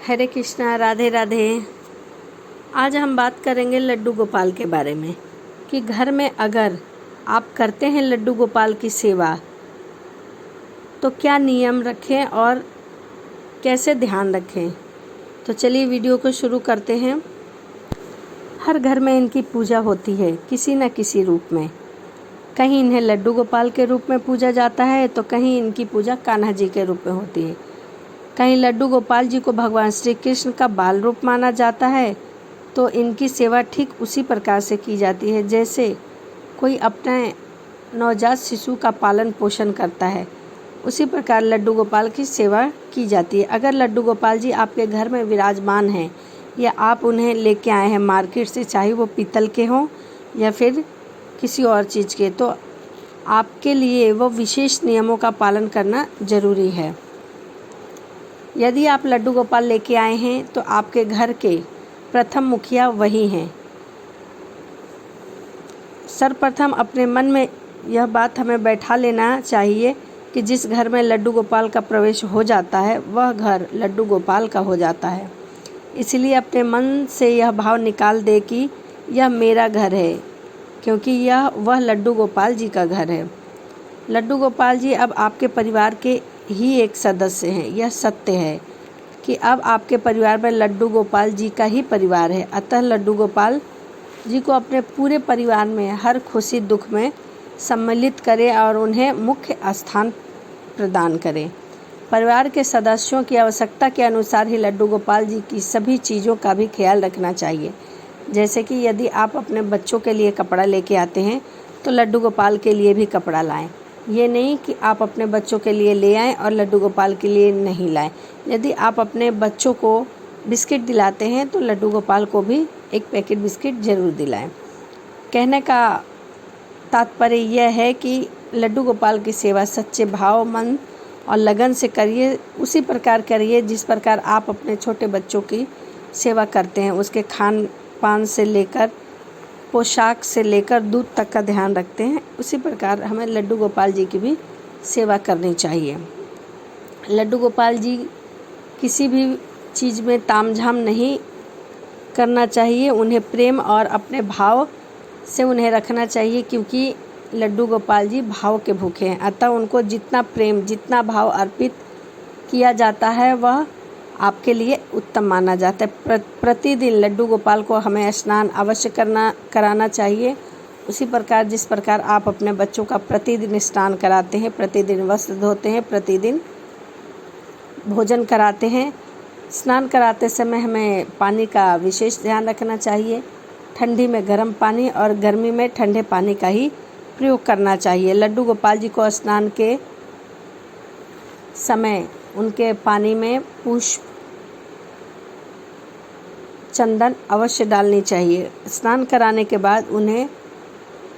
हरे कृष्णा, राधे राधे। आज हम बात करेंगे लड्डू गोपाल के बारे में कि घर में अगर आप करते हैं लड्डू गोपाल की सेवा तो क्या नियम रखें और कैसे ध्यान रखें। तो चलिए वीडियो को शुरू करते हैं। हर घर में इनकी पूजा होती है किसी न किसी रूप में। कहीं इन्हें लड्डू गोपाल के रूप में पूजा जाता है तो कहीं इनकी पूजा कान्हा जी के रूप में होती है। कहीं लड्डू गोपाल जी को भगवान श्री कृष्ण का बाल रूप माना जाता है तो इनकी सेवा ठीक उसी प्रकार से की जाती है जैसे कोई अपने नवजात शिशु का पालन पोषण करता है, उसी प्रकार लड्डू गोपाल की सेवा की जाती है। अगर लड्डू गोपाल जी आपके घर में विराजमान हैं या आप उन्हें लेके आए हैं मार्केट से, चाहे वो पीतल के हों या फिर किसी और चीज़ के, तो आपके लिए वो विशेष नियमों का पालन करना ज़रूरी है। यदि आप लड्डू गोपाल लेके आए हैं तो आपके घर के प्रथम मुखिया वही हैं। सर्वप्रथम अपने मन में यह बात हमें बैठा लेना चाहिए कि जिस घर में लड्डू गोपाल का प्रवेश हो जाता है वह घर लड्डू गोपाल का हो जाता है। इसलिए अपने मन से यह भाव निकाल दे कि यह मेरा घर है, क्योंकि यह वह लड्डू गोपाल जी का घर है। लड्डू गोपाल जी अब आपके परिवार के ही एक सदस्य हैं। यह सत्य है कि अब आपके परिवार में लड्डू गोपाल जी का ही परिवार है। अतः लड्डू गोपाल जी को अपने पूरे परिवार में हर खुशी दुख में सम्मिलित करें और उन्हें मुख्य स्थान प्रदान करें। परिवार के सदस्यों की आवश्यकता के अनुसार ही लड्डू गोपाल जी की सभी चीज़ों का भी ख्याल रखना चाहिए। जैसे कि यदि आप अपने बच्चों के लिए कपड़ा लेके आते हैं तो लड्डू गोपाल के लिए भी कपड़ा लाएं। ये नहीं कि आप अपने बच्चों के लिए ले आएं और लड्डू गोपाल के लिए नहीं लाएं। यदि आप अपने बच्चों को बिस्किट दिलाते हैं तो लड्डू गोपाल को भी एक पैकेट बिस्किट ज़रूर दिलाएं। कहने का तात्पर्य यह है कि लड्डू गोपाल की सेवा सच्चे भाव, मन और लगन से करिए। उसी प्रकार करिए जिस प्रकार आप अपने छोटे बच्चों की सेवा करते हैं। उसके खान पान से लेकर पोशाक से लेकर दूध तक का ध्यान रखते हैं, उसी प्रकार हमें लड्डू गोपाल जी की भी सेवा करनी चाहिए। लड्डू गोपाल जी किसी भी चीज़ में तामझाम नहीं करना चाहिए। उन्हें प्रेम और अपने भाव से उन्हें रखना चाहिए, क्योंकि लड्डू गोपाल जी भाव के भूखे हैं। अतः उनको जितना प्रेम, जितना भाव अर्पित किया जाता है वह आपके लिए उत्तम माना जाता है। प्रतिदिन लड्डू गोपाल को हमें स्नान अवश्य कराना चाहिए। उसी प्रकार जिस प्रकार आप अपने बच्चों का प्रतिदिन स्नान कराते हैं, प्रतिदिन वस्त्र धोते हैं, प्रतिदिन भोजन कराते हैं। स्नान कराते समय हमें पानी का विशेष ध्यान रखना चाहिए। ठंडी में गर्म पानी और गर्मी में ठंडे पानी का ही प्रयोग करना चाहिए। लड्डू गोपाल जी को स्नान के समय उनके पानी में पुष्प, चंदन अवश्य डालनी चाहिए। स्नान कराने के बाद उन्हें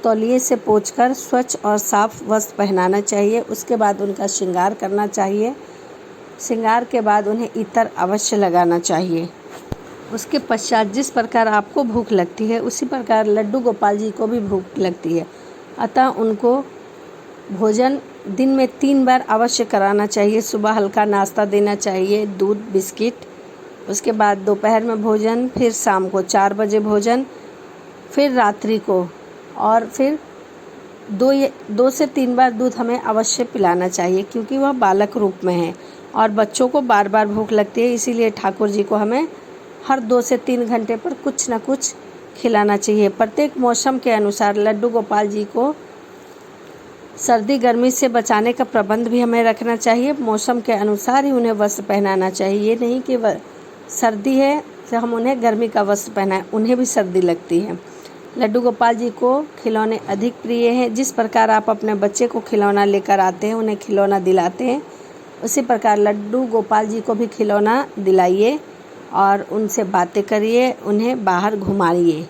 तौलिए से पोंछकर स्वच्छ और साफ वस्त्र पहनाना चाहिए। उसके बाद उनका श्रृंगार करना चाहिए। श्रृंगार के बाद उन्हें इत्र अवश्य लगाना चाहिए। उसके पश्चात जिस प्रकार आपको भूख लगती है उसी प्रकार लड्डू गोपाल जी को भी भूख लगती है। अतः उनको भोजन दिन में 3 बार अवश्य कराना चाहिए। सुबह हल्का नाश्ता देना चाहिए, दूध, बिस्किट। उसके बाद दोपहर में भोजन, फिर शाम को 4 बजे भोजन, फिर रात्रि को, और फिर 2 से 3 बार दूध हमें अवश्य पिलाना चाहिए, क्योंकि वह बालक रूप में है और बच्चों को बार बार भूख लगती है। इसीलिए ठाकुर जी को हमें हर 2 से 3 घंटे पर कुछ न कुछ खिलाना चाहिए। प्रत्येक मौसम के अनुसार लड्डू गोपाल जी को सर्दी गर्मी से बचाने का प्रबंध भी हमें रखना चाहिए। मौसम के अनुसार ही उन्हें वस्त्र पहनाना चाहिए। ये नहीं कि सर्दी है तो हम उन्हें गर्मी का वस्त्र पहनाएं, उन्हें भी सर्दी लगती है। लड्डू गोपाल जी को खिलौने अधिक प्रिय हैं। जिस प्रकार आप अपने बच्चे को खिलौना लेकर आते हैं, उन्हें खिलौना दिलाते हैं, उसी प्रकार लड्डू गोपाल जी को भी खिलौना दिलाइए और उनसे बातें करिए, उन्हें बाहर घुमाइए,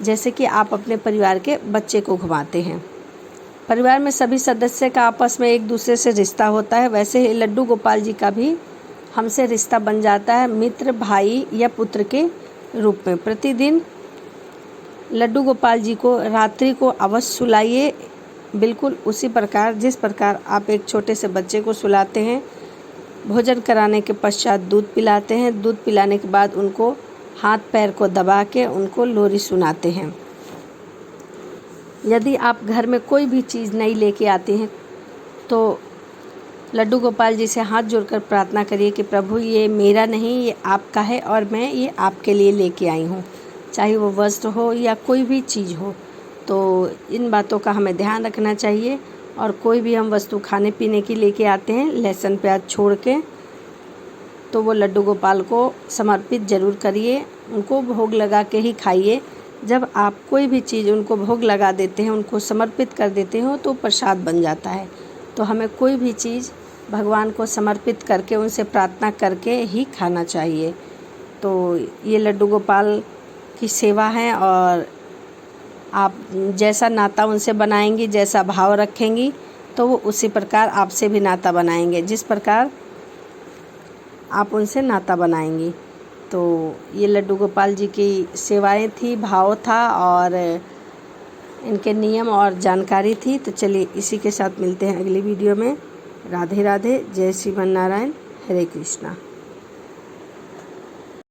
जैसे कि आप अपने परिवार के बच्चे को घुमाते हैं। परिवार में सभी सदस्य का आपस में एक दूसरे से रिश्ता होता है, वैसे ही लड्डू गोपाल जी का भी हमसे रिश्ता बन जाता है, मित्र, भाई या पुत्र के रूप में। प्रतिदिन लड्डू गोपाल जी को रात्रि को अवश्य सुलाइए, बिल्कुल उसी प्रकार जिस प्रकार आप एक छोटे से बच्चे को सुलाते हैं भोजन कराने के पश्चात दूध पिलाते हैं। दूध पिलाने के बाद उनको हाथ पैर को दबा के उनको लोरी सुनाते हैं। यदि आप घर में कोई भी चीज़ नहीं लेके आते हैं तो लड्डू गोपाल जी से हाथ जोड़कर प्रार्थना करिए कि प्रभु ये मेरा नहीं, ये आपका है और मैं ये आपके लिए लेके आई हूँ। चाहे वो वस्त्र हो या कोई भी चीज़ हो, तो इन बातों का हमें ध्यान रखना चाहिए। और कोई भी हम वस्तु खाने पीने की लेके आते हैं लहसुन प्याज छोड़ के, तो वो लड्डू गोपाल को समर्पित ज़रूर करिए, उनको भोग लगा के ही खाइए। जब आप कोई भी चीज़ उनको भोग लगा देते हैं, उनको समर्पित कर देते हो, तो प्रसाद बन जाता है। तो हमें कोई भी चीज़ भगवान को समर्पित करके उनसे प्रार्थना करके ही खाना चाहिए। तो ये लड्डू गोपाल की सेवा है, और आप जैसा नाता उनसे बनाएंगी, जैसा भाव रखेंगी, तो वो उसी प्रकार आपसे भी नाता बनाएंगे, जिस प्रकार आप उनसे नाता बनाएंगी। तो ये लड्डू गोपाल जी की सेवाएं थी, भाव था और इनके नियम और जानकारी थी। तो चलिए इसी के साथ मिलते हैं अगली वीडियो में। राधे राधे, जय श्रीमन नारायण, हरे कृष्णा।